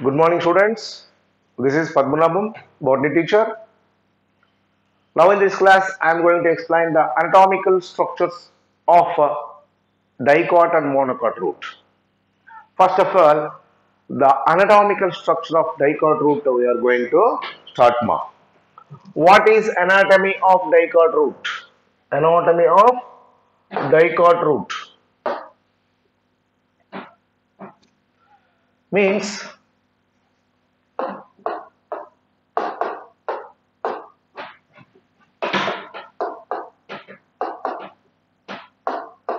Good morning, students. This is Padmanabham, botany teacher. Now, in this class, I am going to explain the anatomical structures of dicot and monocot root. First of all, the anatomical structure of dicot root we are going to start now. What is anatomy of dicot root? Anatomy of dicot root means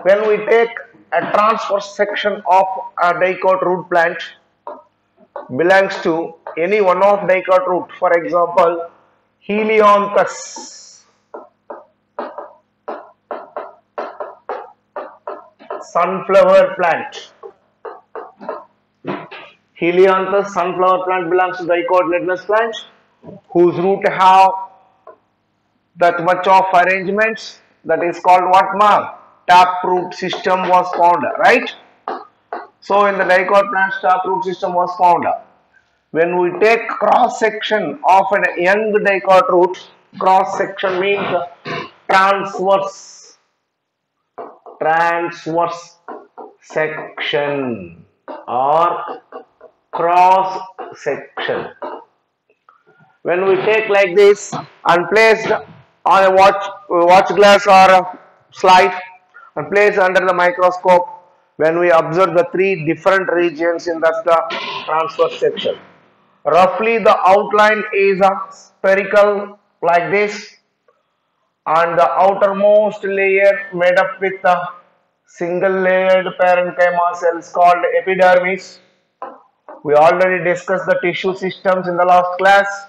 when we take a transverse section of a dicot root plant belongs to any one of dicot root, for example, Helianthus, sunflower plant. Helianthus sunflower plant belongs to dicotyledonous plant whose root have that much of arrangements, that is called what mark? Taproot system was found, right? So in the dicot plant, taproot system was found. When we take cross section of a young dicot root, cross section means transverse section or cross section. When we take like this and placed on a watch glass or a slide and placed under the microscope, when we observe the three different regions in the transverse section, roughly the outline is spherical like this, and the outermost layer made up with a single layered parenchyma cells called epidermis. We already discussed the tissue systems in the last class.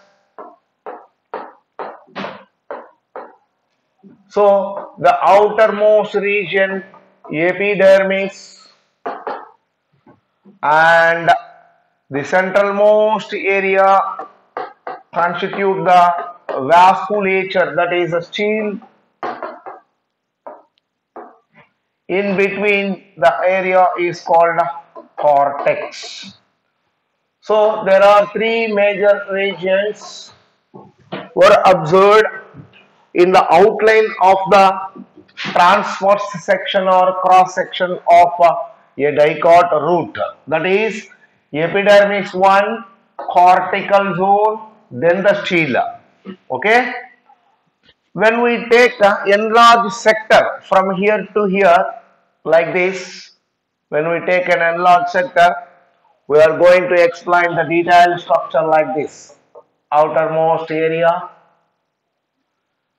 So the outermost region, epidermis, and the centralmost area constitute the vasculature, that is a steel. In between the area is called cortex. So there are three major regions were observed in the outline of the transverse section or cross section of a dicot root, that is epidermis 1, cortical zone, then the stela. Okay, when we take the enlarged sector from here to here like this, when we take an enlarged sector, we are going to explain the detailed structure like this: outermost area,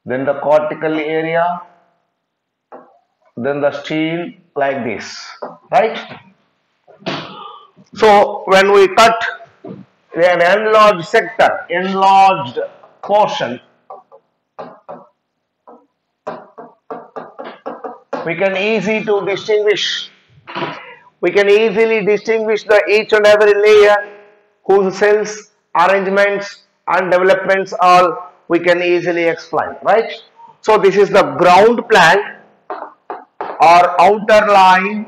then the cortical area, then the stele, like this, right? So when we cut an enlarged sector, enlarged portion, we can easily distinguish the each and every layer whose cells, arrangements and developments all we can easily explain, right? So this is the ground plan or outer line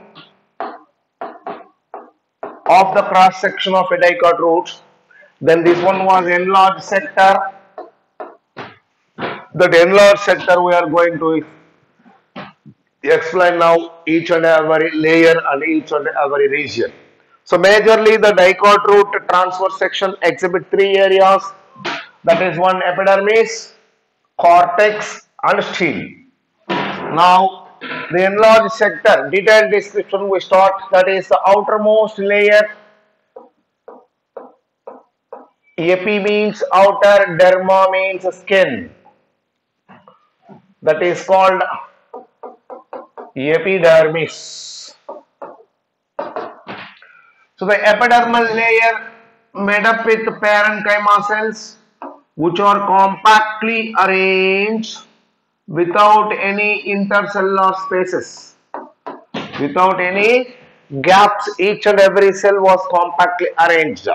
of the cross section of a dicot root. Then this one was enlarged sector. That enlarged sector we are going to explain now each and every layer and each and every region. So majorly the dicot root transverse section exhibit three areas, that is one epidermis, cortex and stele. Now the enlarged sector, detailed description we start, that is the outermost layer. Epi means outer, derma means skin, that is called epidermis. So the epidermal layer made up with parenchyma cells which are compactly arranged without any intercellular spaces, without any gaps. Each and every cell was compactly arranged.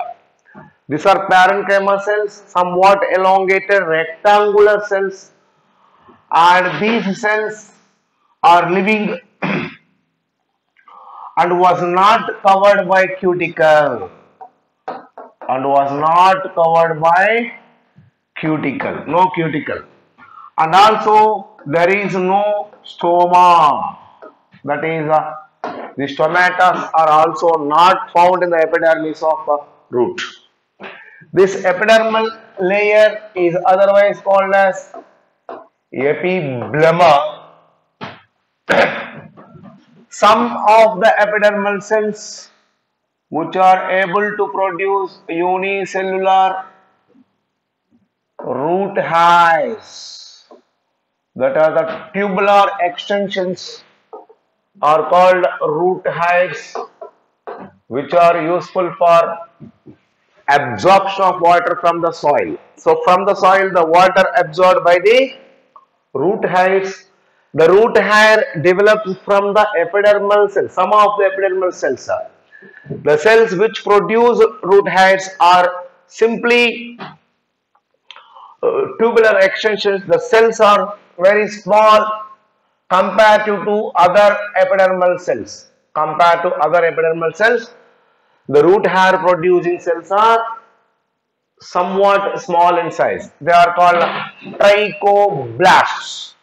These are parenchyma cells, somewhat elongated rectangular cells, and these cells are living and was not covered by cuticle. and was not covered by cuticle, no cuticle. And also there is no stoma, that is the stomata are also not found in the epidermis of root. This epidermal layer is otherwise called as epiblema. Some of the epidermal cells which are able to produce unicellular root hairs, that are the tubular extensions, are called root hairs, which are useful for absorption of water from the soil. So from the soil, the water absorbed by the root hairs. The root hair develops from the epidermal cells. Some of the epidermal cells are. The cells which produce root hairs are simply tubular extensions. The cells are very small compared to other epidermal cells. Compared to other epidermal cells, the root hair producing cells are somewhat small in size. They are called trichoblasts.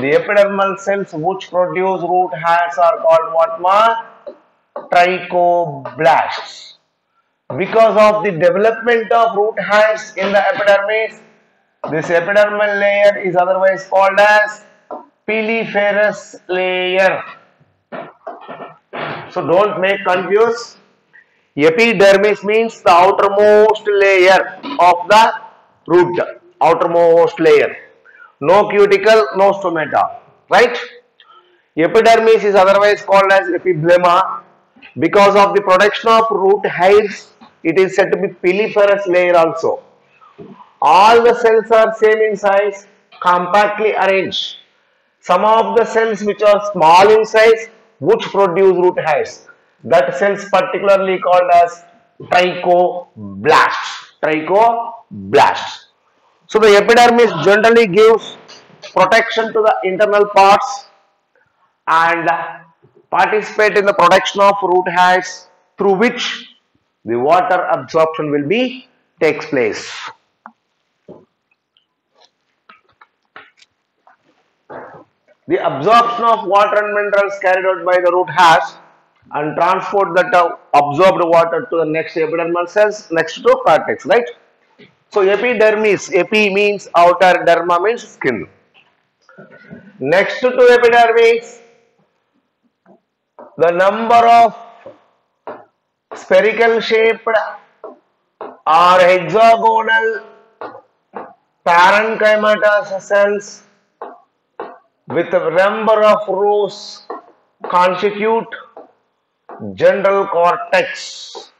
The epidermal cells which produce root hairs are called what, ma? Trichoblasts. Because of the development of root hairs in the epidermis, this epidermal layer is otherwise called as piliferous layer. So don't make confuse. Epidermis means the outermost layer of the root, outermost layer. No cuticle, no stomata, right? Epidermis is otherwise called as epiblema. Because of the production of root hairs, it is said to be piliferous layer also. All the cells are same in size, compactly arranged. Some of the cells which are small in size, which produce root hairs, that cells particularly called as trichoblasts. Trichoblasts. So the epidermis generally gives protection to the internal parts and participate in the production of root hairs, through which the water absorption will be takes place. The absorption of water and minerals carried out by the root hairs and transport that absorbed water to the next epidermal cells next to cortex, right? So epidermis, epi means outer, derma means skin. Next to epidermis, the number of spherical shaped or hexagonal parenchymatous cells with a number of rows constitute general cortex.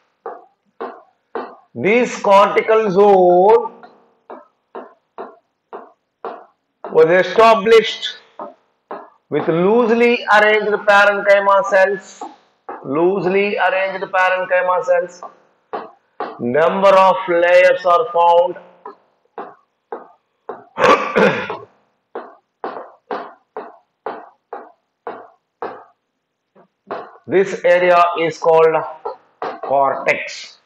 This cortical zone was established with loosely arranged parenchyma cells. Loosely arranged parenchyma cells. Number of layers are found. This area is called cortex.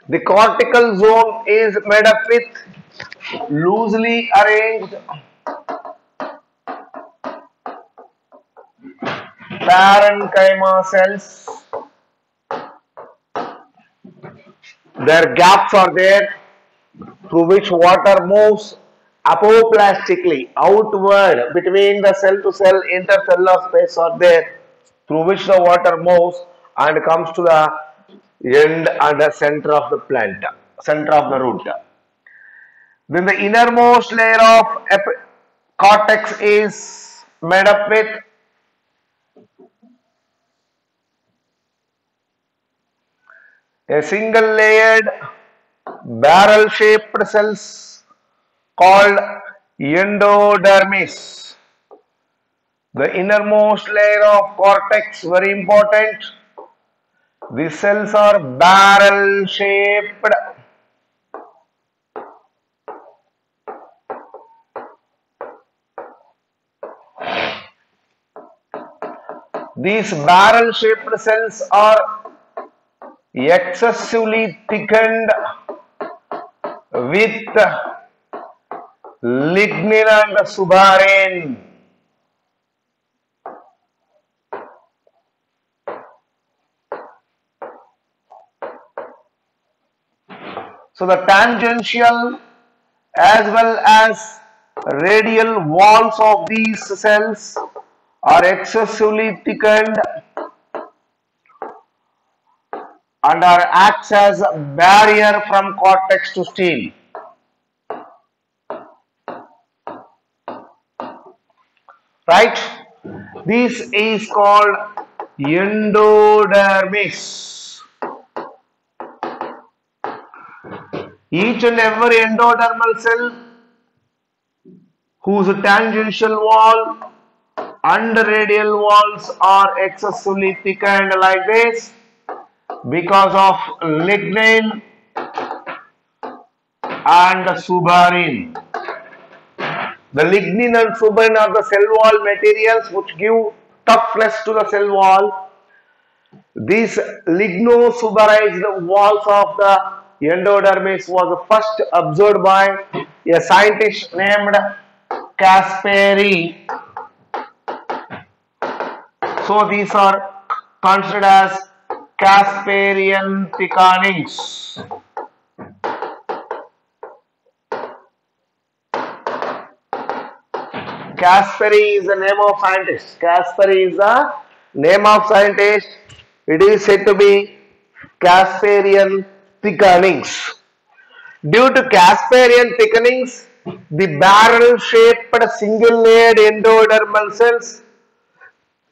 The cortical zone is made up with loosely arranged parenchyma cells. Their gaps are there through which water moves apoplastically outward. Between the cell to cell intercellular space are there, through which the water moves and comes to the end and the center of the plant, center of the root. Then the innermost layer of cortex is made up with a single layered barrel shaped cells called endodermis. The innermost layer of cortex, very important. The cells are barrel shaped. These barrel shaped cells are excessively thickened with lignin and suberin. So the tangential as well as radial walls of these cells are excessively thickened and are acts as a barrier from cortex to stele. Right? This is called endodermis. Each and every endodermal cell whose tangential wall and radial walls are excessively thickened like this because of lignin and suberin. The lignin and suberin are the cell wall materials which give toughness to the cell wall. These ligno-suberized walls of the endodermis was first observed by a scientist named Kasperi. So these are considered as Kasperian thickenings. Kasperi is the name of scientist. Kasperi is the name of scientist. It is said to be Kasperian thickenings. Due to Kasperian thickenings, the barrel-shaped single-layered endodermal cells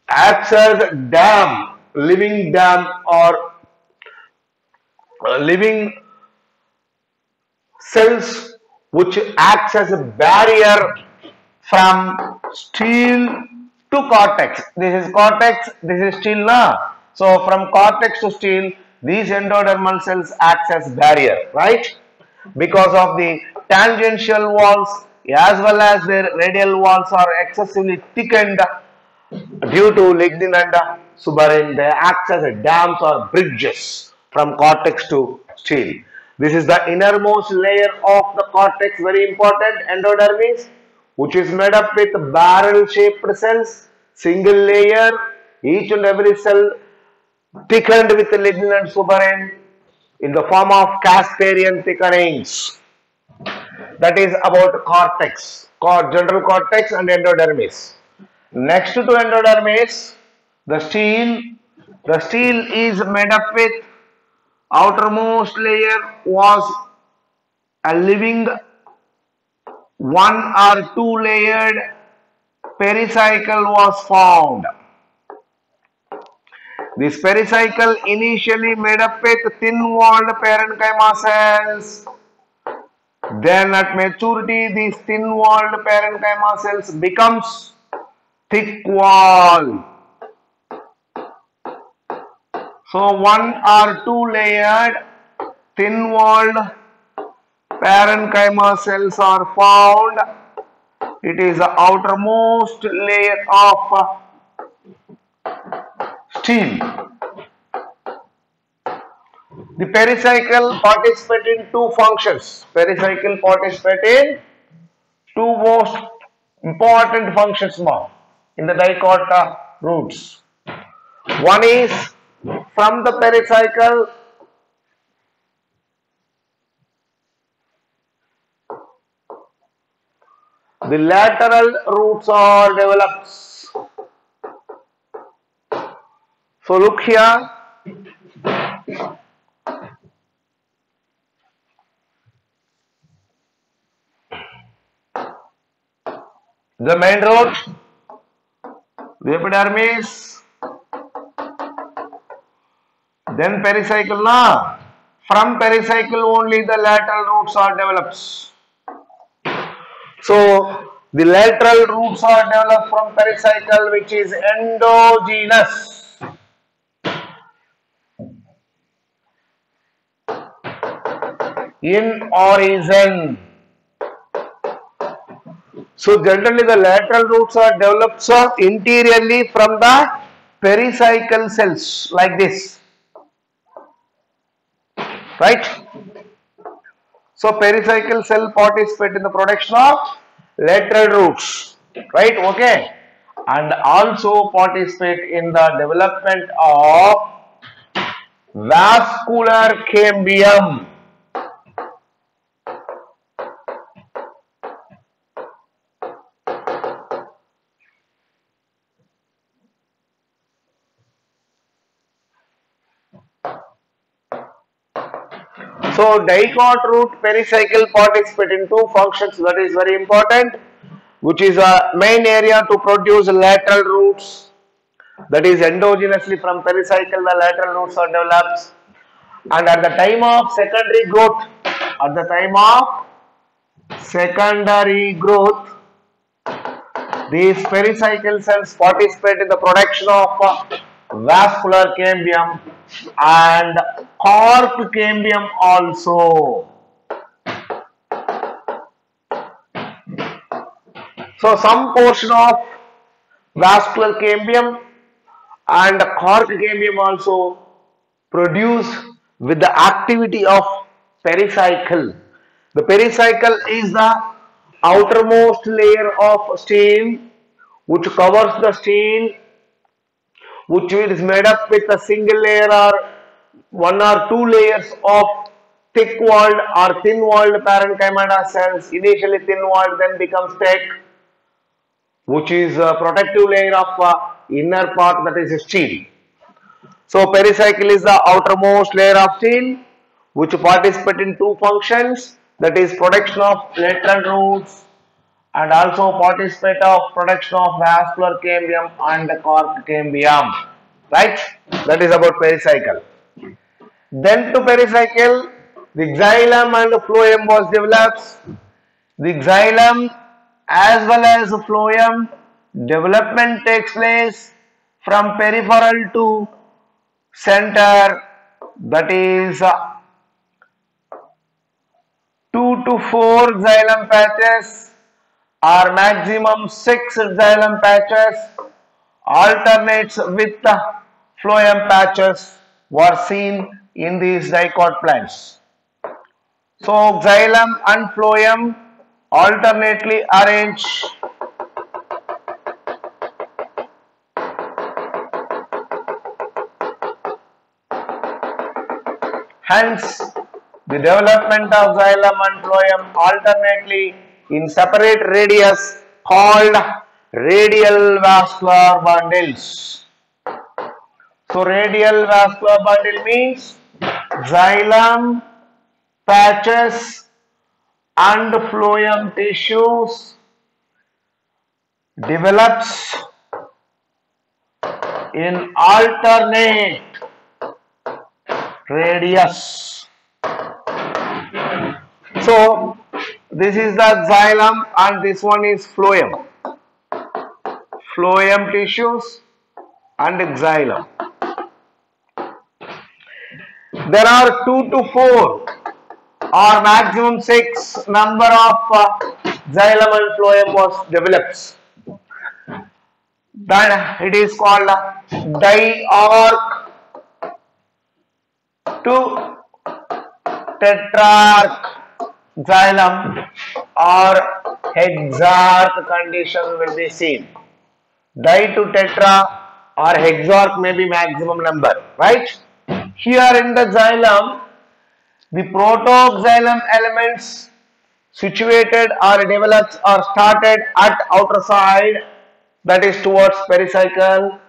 acts as dam, living dam or living cells which acts as a barrier from stele to cortex. This is cortex, this is stele now. So from cortex to stele, these endodermal cells acts as barrier, right? Because of the tangential walls as well as their radial walls are excessively thickened due to lignin and suberin, they act as dams or bridges from cortex to stele. This is the innermost layer of the cortex, very important, endodermis, which is made up with barrel-shaped cells, single layer, each and every cell thickened with lignin and suberin in the form of Kasperian thickenings. That is about cortex, general cortex and endodermis. Next to endodermis, the stele. The stele is made up with outermost layer was a living one or two layered pericycle was found. This pericycle initially made up with thin-walled parenchyma cells. Then at maturity, these thin-walled parenchyma cells becomes thick-walled. So one or two layered thin-walled parenchyma cells are found. It is the outermost layer of stele. The pericycle participates in two functions. Pericycle participates in two most important functions now in the dichota roots. One is from the pericycle the lateral roots are developed. So look here. The main root, the epidermis, then pericycle na. From pericycle only the lateral roots are developed. So the lateral roots are developed from pericycle, which is endogenous. In origin. So generally the lateral roots are developed interiorly from the pericycle cells like this. right? So pericycle cell participate in the production of lateral roots, right? Okay, and also participate in the development of vascular cambium. So dicot root pericycle participate in two functions, that is very important, which is a main area to produce lateral roots, that is endogenously from pericycle the lateral roots are developed, and at the time of secondary growth, these pericycle cells participate in the production of vascular cambium and cork cambium also. So some portion of vascular cambium and cork cambium also produced with the activity of pericycle. The pericycle is the outermost layer of steel which covers the steel, which is made up with a single layer or one or two layers of thick walled or thin walled parenchyma cells. Initially thin walled, then becomes thick, which is a protective layer of inner part, that is steel. So pericycle is the outermost layer of steel which participate in two functions, that is production of lateral roots and also participate of production of vascular cambium and cork cambium, right? That is about pericycle. Then to pericycle, the xylem and phloem was developed. The xylem as well as phloem development takes place from peripheral to center, that is 2 to 4 xylem patches or maximum 6 xylem patches alternates with the phloem patches were seen in these dicot plants. So xylem and phloem alternately arrange hence the development of xylem and phloem alternately in separate radius called radial vascular bundles. So radial vascular bundle means xylem patches and phloem tissues develops in alternate radius. So this is the xylem and this one is phloem. Phloem tissues and xylem. There are 2 to 4 or maximum 6 number of xylem and phloem was developed. Then it is called diarch to tetrarch xylem or hexarch condition will be seen. Di to tetra or hexarch may be maximum number, right? Here in the xylem, the protoxylem elements situated or developed or started at outer side, that is towards pericycle.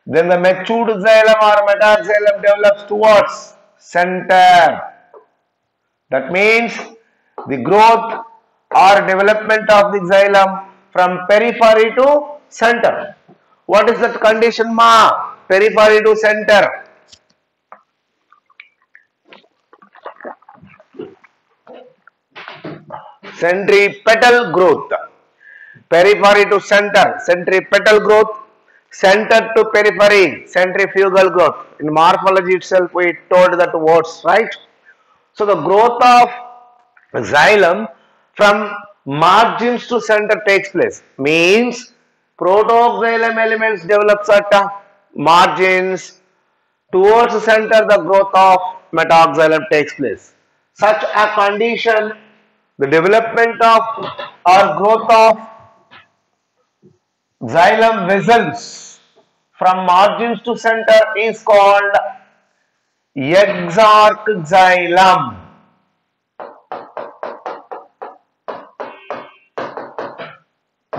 Then the matured xylem or metaxylem develops towards center. That means the growth or development of the xylem from periphery to center. What is that condition, ma? Periphery to center. Centripetal growth. Periphery to center, centripetal growth. Center to periphery, centrifugal growth. In morphology itself, we told that words, right? So the growth of xylem from margins to center takes place. Means protoxylem elements develops at margins, towards the center the growth of metaxylem takes place. Such a condition, the development of or growth of xylem vessels from margins to center is called exarch xylem.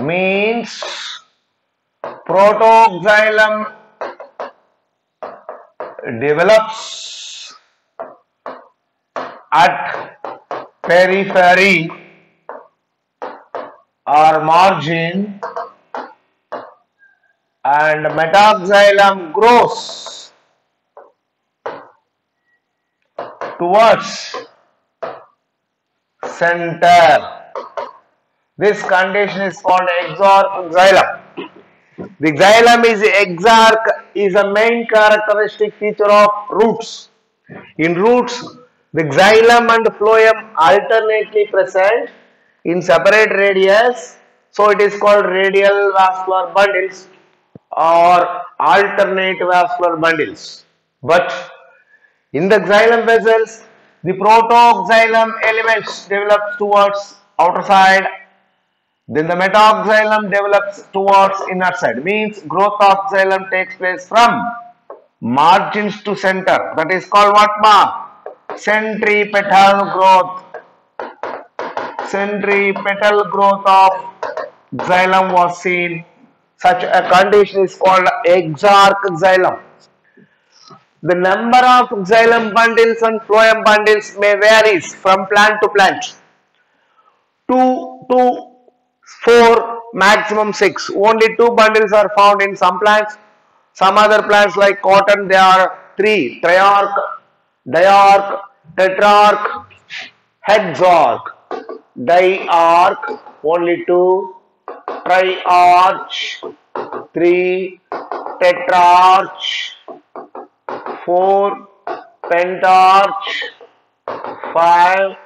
Means protoxylem develops at periphery or margin and metaxylem grows towards center. This condition is called exarch xylem. The xylem is exarch is a main characteristic feature of roots. In roots, the xylem and phloem alternately present in separate radius, so it is called radial vascular bundles or alternate vascular bundles. But in the xylem vessels, the protoxylem elements develops towards outer side, then the metaxylem develops towards inner side. Means growth of xylem takes place from margins to center. That is called what mark? Centripetal growth. Centripetal growth of xylem was seen. Such a condition is called exarch xylem. The number of xylem bundles and phloem bundles may varies from plant to plant. 2 to 4, maximum 6. Only 2 bundles are found in some plants. Some other plants like cotton, there are 3: triarch, diarch, tetrarch, hexarch. Diarch, only 2. Triarch, 3. Tetrarch, 4. Pentarch, 5.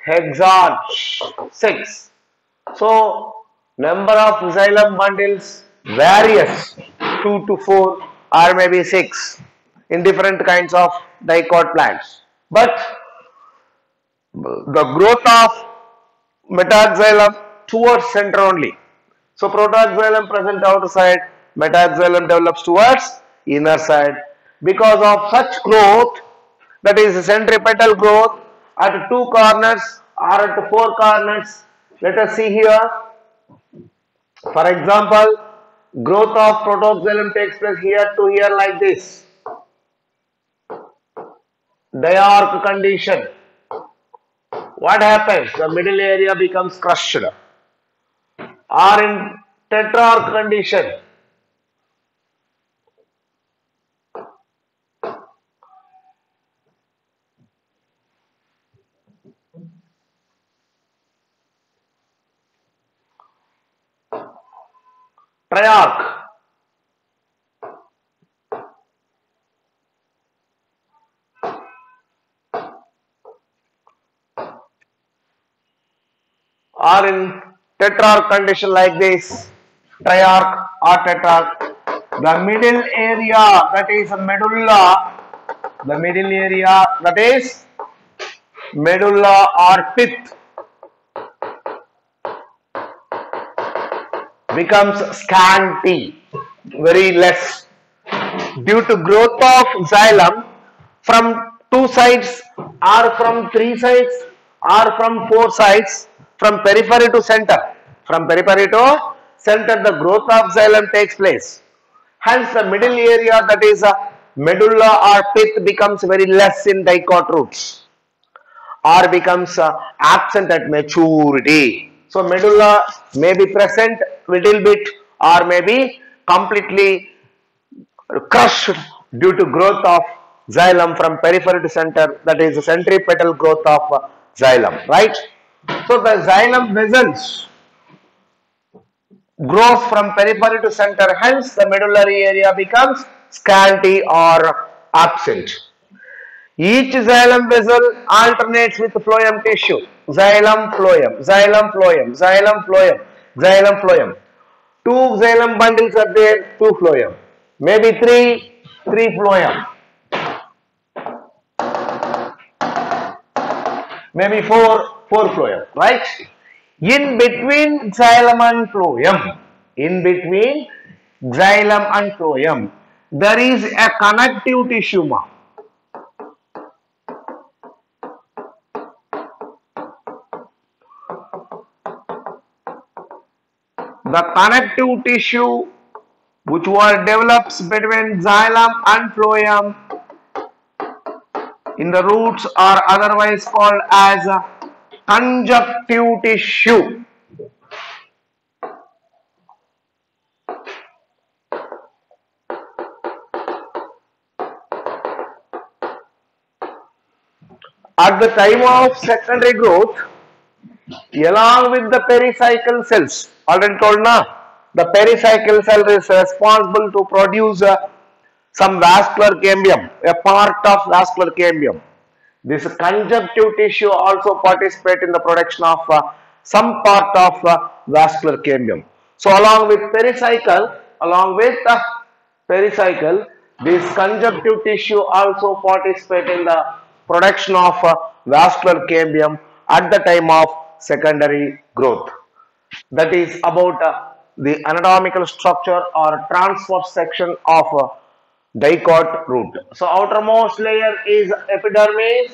Hexarch, 6. So, number of xylem bundles varies 2 to 4 or maybe 6 in different kinds of dicot plants. But the growth of metaxylem towards center only. So, protoxylem present outside, metaxylem develops towards inner side. Because of such growth, that is centripetal growth at 2 corners or at 4 corners. Let us see here. For example, growth of protoxylem takes place here to here like this. Diarch condition. What happens? The middle area becomes crushed. Or in tetrarch condition. Triarch. Or in tetrarch condition like this, triarch or tetrarch, the middle area, that is medulla, the middle area, that is medulla or pith, becomes scanty, very less, due to growth of xylem from 2 sides or from 3 sides or from 4 sides, from periphery to center. From periphery to center, the growth of xylem takes place. Hence, the middle area, that is medulla or pith, becomes very less in dicot roots or becomes absent at maturity. So, medulla may be present little bit or may be completely crushed due to growth of xylem from periphery to center, that is the centripetal growth of xylem, right? So, the xylem vessels grows from periphery to center, hence the medullary area becomes scanty or absent. Each xylem vessel alternates with phloem tissue. Xylem, phloem, xylem, phloem, xylem, phloem, xylem, phloem. 2 xylem bundles are there, 2 phloem. Maybe 3 phloem. maybe four phloem, right? In between xylem and phloem, in between xylem and phloem, there is a connective tissue. Ma. The connective tissue which were developed between xylem and phloem in the roots are otherwise called as a conjunctive tissue. At the time of secondary growth, along with the pericycle cells, already told na, the pericycle cell is responsible to produce some vascular cambium, a part of vascular cambium. This conjunctive tissue also participate in the production of some part of vascular cambium. So along with pericycle, this conjunctive tissue also participate in the production of vascular cambium at the time of secondary growth. That is about the anatomical structure or transverse section of dicot root. So outermost layer is epidermis.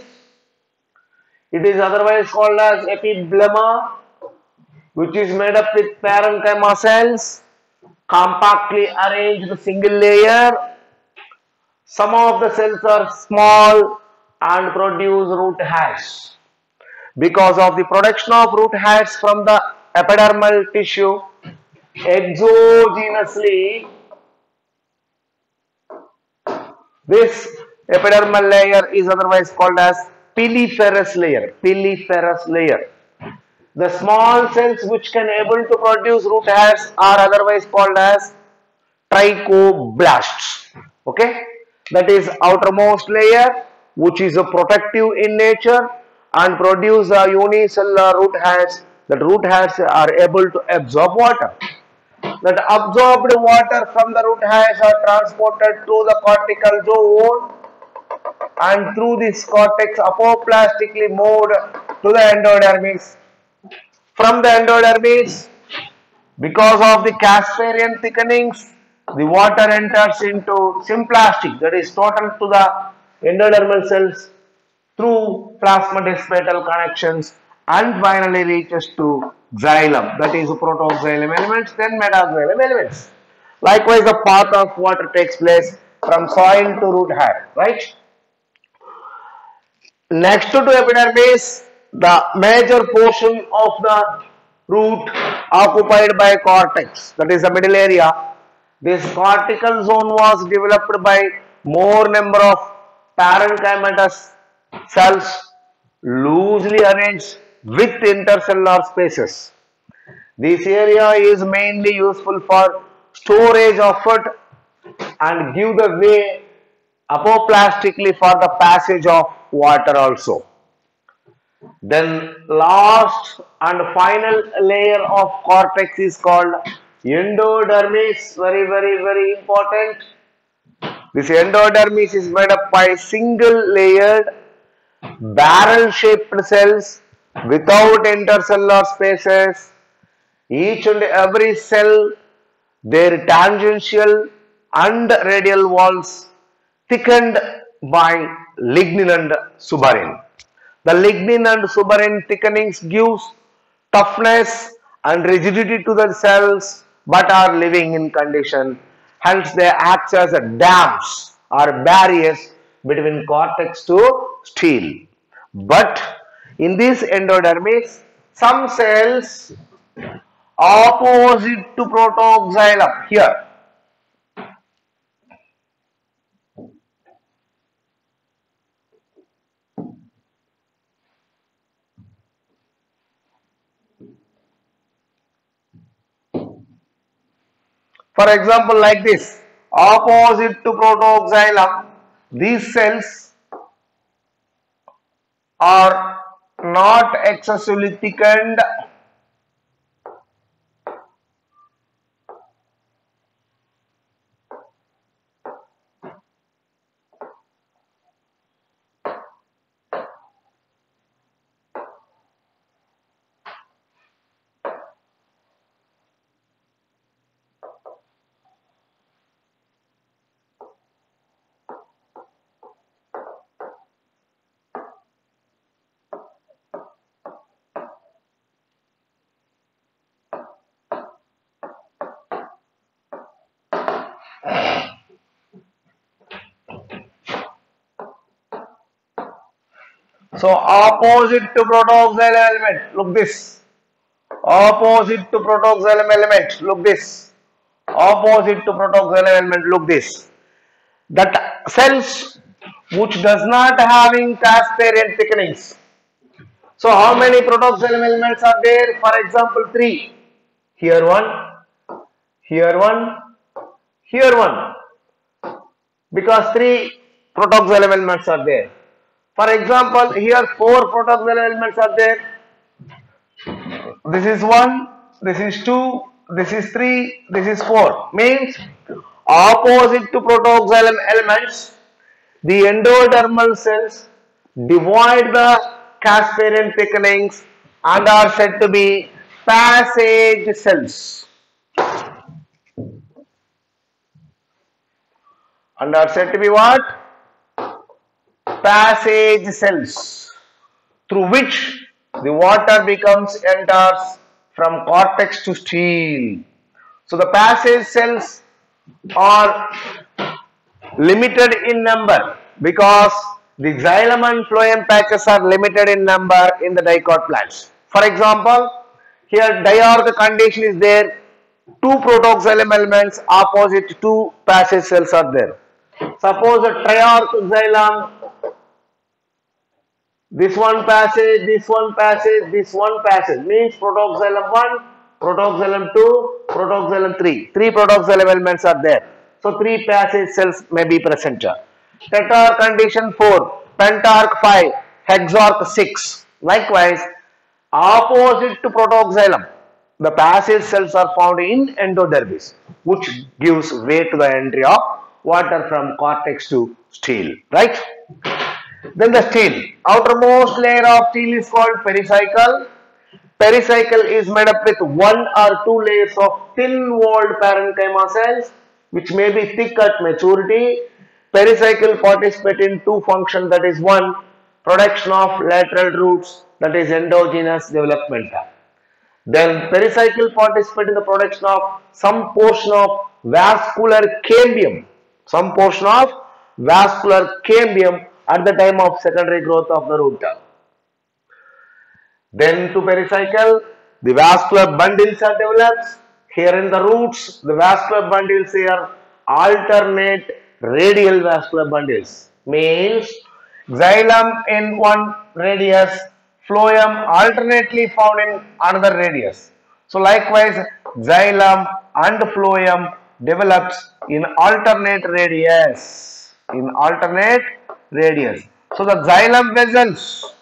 It is otherwise called as epiblema, which is made up with parenchyma cells, compactly arranged single layer. Some of the cells are small and produce root hairs. Because of the production of root hairs from the epidermal tissue, exogenously, this epidermal layer is otherwise called as piliferous layer. Piliferous layer. The small cells which can able to produce root hairs are otherwise called as trichoblasts. Okay, that is outermost layer which is a protective in nature and produce unicellular root hairs. That root hairs are able to absorb water. That absorbed water from the root hairs are transported to the cortical zone and through this cortex apoplastically moved to the endodermis. From the endodermis, because of the Casparian thickenings, the water enters into symplastic, that is total to the endodermal cells through plasmadespital connections and finally reaches to xylem, that is protoxylem elements, then metaxylem elements. Likewise, the path of water takes place from soil to root hair, right? Next to epidermis, the major portion of the root occupied by cortex, that is the middle area. This cortical zone was developed by more number of parenchymatous cells loosely arranged with intercellular spaces. This area is mainly useful for storage of food and give the way apoplastically for the passage of water also. Then last and final layer of cortex is called endodermis. Very important. This endodermis is made up by single layered barrel shaped cells without intercellular spaces. Each and every cell, their tangential and radial walls thickened by lignin and suberin. The lignin and suberin thickenings gives toughness and rigidity to the cells but are living in condition. Hence they act as dams or barriers between cortex to steel. But in this endodermis, some cells opposite to protoxylem here. For example, like this, opposite to protoxylem, these cells are not excessively thickened So opposite to protoxylem element, look this. Opposite to protoxylem element, look this. Opposite to protoxylem element, look this. That cells which does not having Casparian thickenings. So how many protoxylem elements are there? For example, three. Here one, here one, here one. Because three protoxylem elements are there. For example, here four protoxylem elements are there. This is one, this is two, this is three, this is four. Means opposite to protoxylem elements, the endodermal cells divide the Casparian thickenings and are said to be passage cells. And are said to be what? Passage cells, through which the water enters from cortex to stele. So the passage cells are limited in number because the xylem and phloem patches are limited in number in the dicot plants. For example, here diarch condition is there, two protoxylem elements opposite two passage cells are there. Suppose a triarch xylem, this one passage, this one passage, this one passage means protoxylem 1, protoxylem 2, protoxylem 3. Three protoxylem elements are there. So, three passage cells may be present. Tetrarch condition 4, pentarch 5, hexarch 6. Likewise, opposite to protoxylem, the passage cells are found in endodermis, which gives way to the entry of water from cortex to stele. Right? Then the stele. Outermost layer of stele is called pericycle. Pericycle is made up with one or two layers of thin-walled parenchyma cells, which may be thick at maturity. Pericycle participate in two functions, that is one, production of lateral roots, that is endogenous development. Then pericycle participate in the production of some portion of vascular cambium, some portion of vascular cambium at the time of secondary growth of the root. Then to pericycle, the vascular bundles are developed. Here in the roots, the vascular bundles are alternate radial vascular bundles. Means xylem in one radius, phloem alternately found in another radius. So likewise, xylem and phloem develops in alternate radius. In alternate radius. So the xylem vessels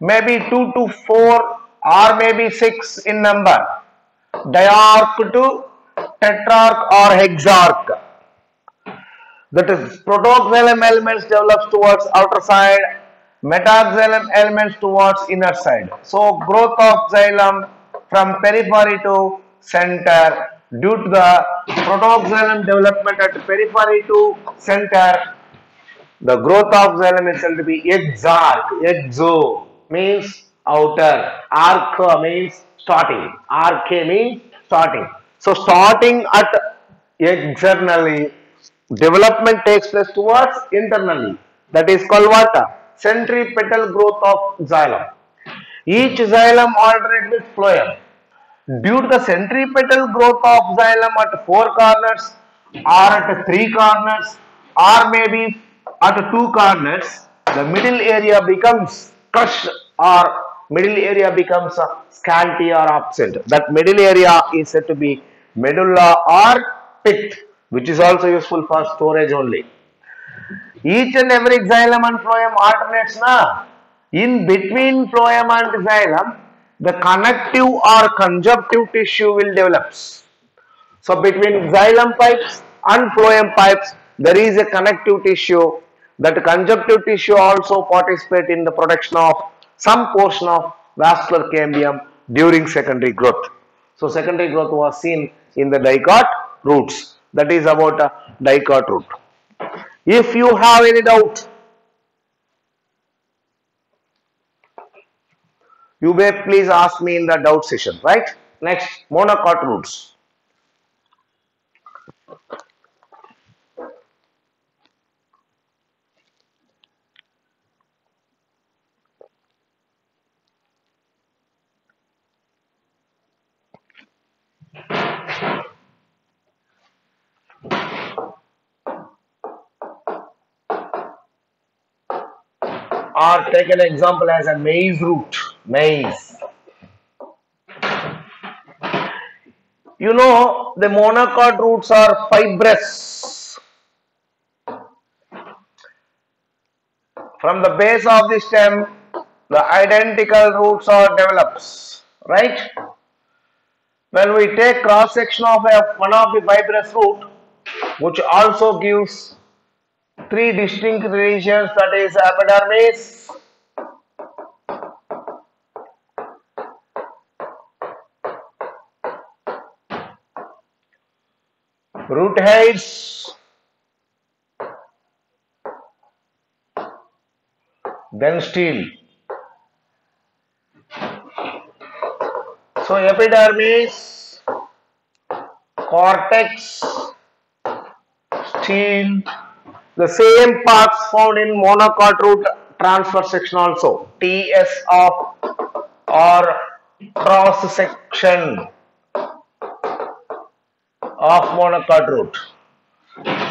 maybe 2 to 4 or maybe 6 in number, diarch to tetrarch or hexarch. That is, protoxylem elements develops towards outer side, metaxylem elements towards inner side. So growth of xylem from periphery to center, due to the protoxylem development at periphery to center, the growth of xylem is said to be exarch. Exo means outer. Arc means starting. Arche means starting. So starting at externally, development takes place towards internally. That is called what? Centripetal growth of xylem. Each xylem alternate with phloem. Due to the centripetal growth of xylem at four corners or at three corners or maybe at two corners, the middle area becomes crushed or middle area becomes scanty or absent. That middle area is said to be medulla or pith, which is also useful for storage only. Each and every xylem and phloem alternates na. In between phloem and xylem, the connective or conjunctive tissue will develop. So between xylem pipes and phloem pipes, there is a connective tissue. That conjunctive tissue also participate in the production of some portion of vascular cambium during secondary growth. So secondary growth was seen in the dicot roots. That is about a dicot root. If you have any doubt, you may please ask me in the doubt session, right? Next, monocot roots. or take an example as a maize root. Maize. You know, the monocot roots are fibrous. From the base of the stem, the identical roots are develops, right? When we take cross section of one of the fibrous root, which also gives three distinct regions, that is epidermis, root hairs, then stele. So epidermis, cortex, stele, the same parts found in monocot root transfer section also. TS of or cross section of monocot root.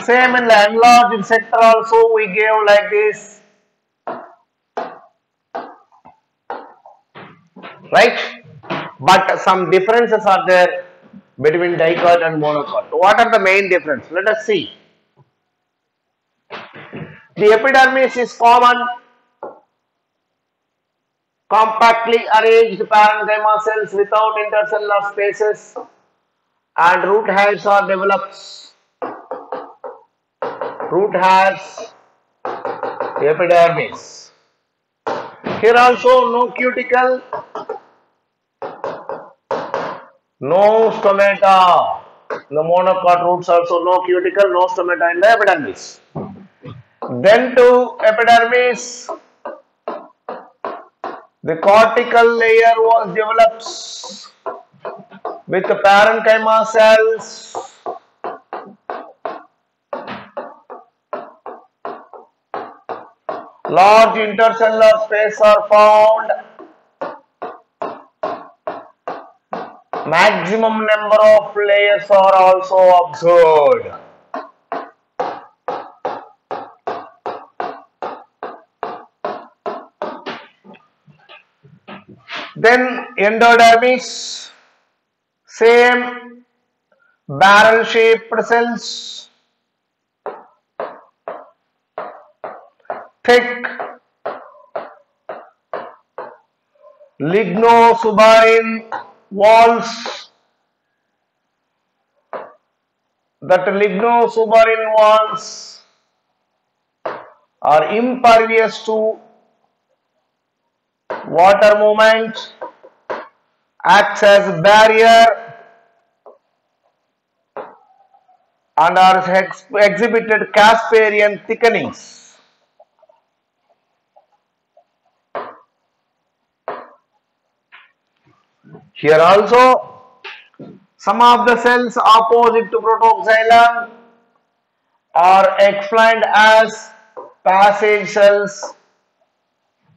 Same in the enlarged sector also we gave like this, right? But some differences are there between dicot and monocot. What are the main differences? Let us see. The epidermis is common, compactly arranged parenchyma cells without intercellular spaces, and root hairs are developed. Root hairs, epidermis. Here also no cuticle, no stomata. The monocot roots also no cuticle, no stomata in the epidermis. Then to epidermis, the cortical layer was developed with the parenchyma cells. Large intercellular space are found. Maximum number of layers are also observed. Then endodermis, same barrel shaped cells, thick lignosuberine walls. That lignosuberine walls are impervious to water movement, acts as barrier, and are exhibited Casparian thickenings. Here also some of the cells opposite to protoxylem are explained as passage cells,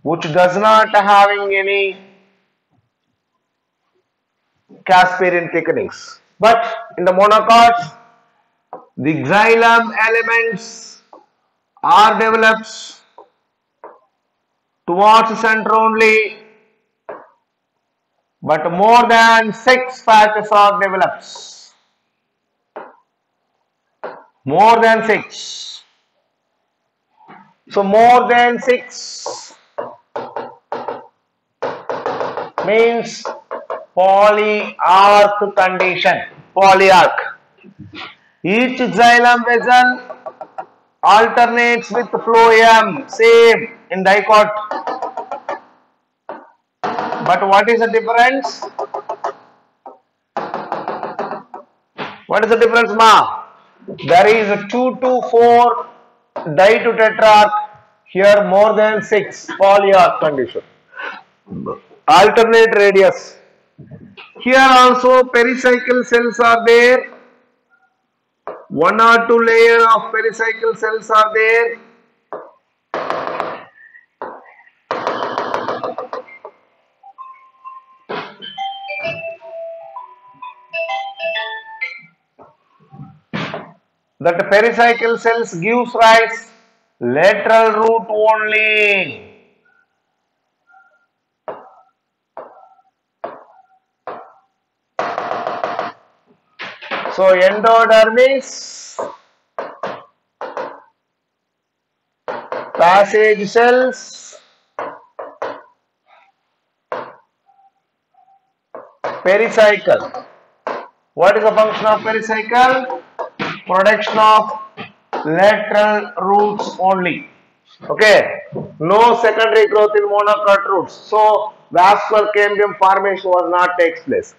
which does not having any Casparian thickenings. But in the monocots, the xylem elements are developed towards the center only, but more than 6 patches are developed. More than 6. So more than 6 means polyarch condition. Polyarch. Each xylem vessel alternates with phloem, same in dicot. But what is the difference? What is the difference, ma? There is a 2 to 4 di to tetrarch. Here more than 6 polyarch condition. Alternate radius. Here also pericycle cells are there. 1 or 2 layers of pericycle cells are there. That pericycle cells gives rise lateral root only. So endodermis, passage cells, pericycle. What is the function of pericycle? Production of lateral roots only. Okay, no secondary growth in monocot roots. So vascular cambium formation was not takes place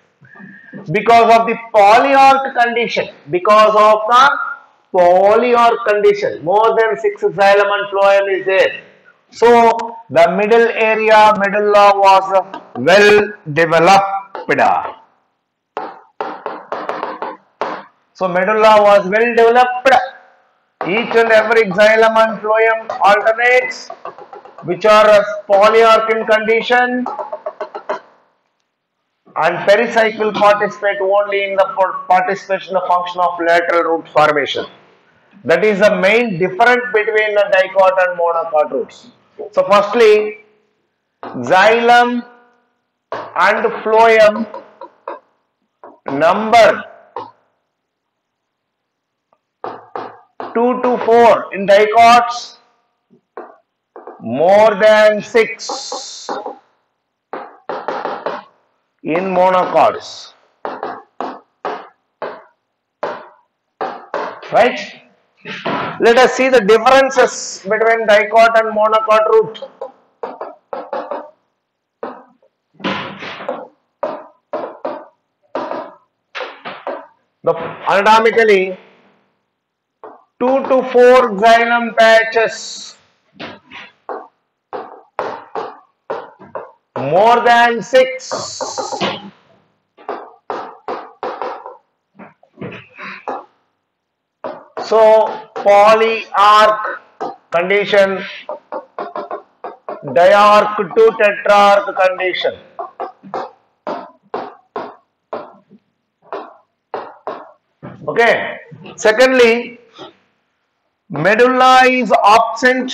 because of the polyarch condition. Because of the polyarch condition, more than 6 xylem and phloem is there. So the middle area, medulla was well developed. So medulla was well developed. Each and every xylem and phloem alternates, which are polyarch in condition, and pericycle participate only in the participation of function of lateral root formation. That is the main difference between the dicot and monocot roots. So firstly, xylem and phloem number 2 to 4 in dicots, more than 6 in monocots. Right? Let us see the differences between dicot and monocot root. Anatomically, 2 to 4 xylem patches, more than 6 so polyarch condition, diarch to tetrarch condition. Okay. Secondly, medulla is absent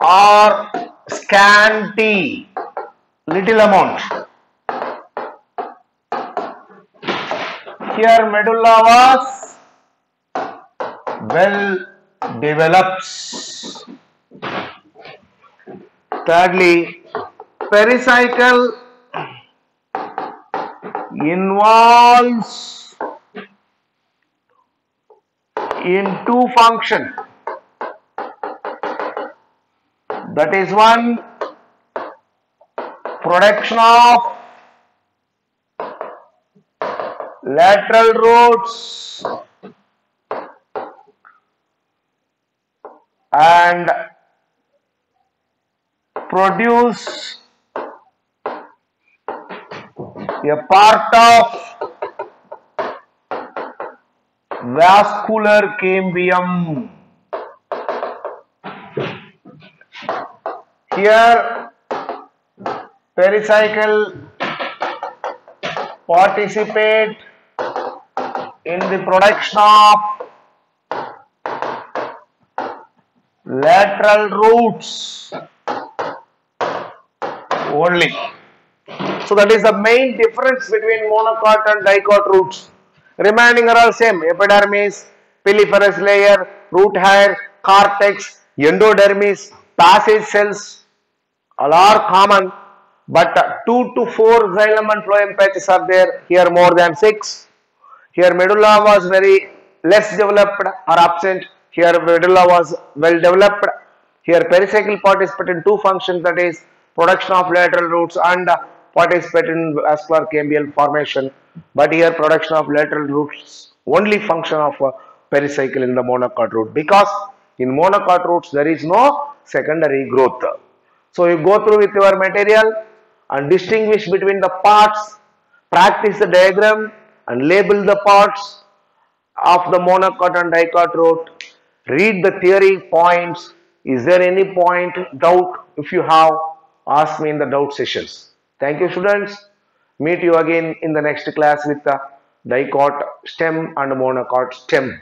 or scanty, little amount. Here medulla was well developed. Thirdly, pericycle involves in two functions. That is one, production of lateral roots and produce a part of vascular cambium. Here pericycle participate in the production of lateral roots only. So that is the main difference between monocot and dicot roots. Remaining are all same: epidermis, piliferous layer, root hair, cortex, endodermis, passage cells, all are common, but 2 to 4 xylem and phloem patches are there. Here more than 6. Here medulla was very less developed or absent. Here medulla was well developed. Here pericycle participate in two functions, that is production of lateral roots and participate in vascular cambial formation. But here production of lateral roots only function of pericycle in the monocot root, because in monocot roots there is no secondary growth. So you go through with your material and distinguish between the parts, practice the diagram and label the parts of the monocot and dicot root. Read the theory points. Is there any point, doubt? If you have, ask me in the doubt sessions. Thank you, students. Meet you again in the next class with the dicot stem and monocot stem.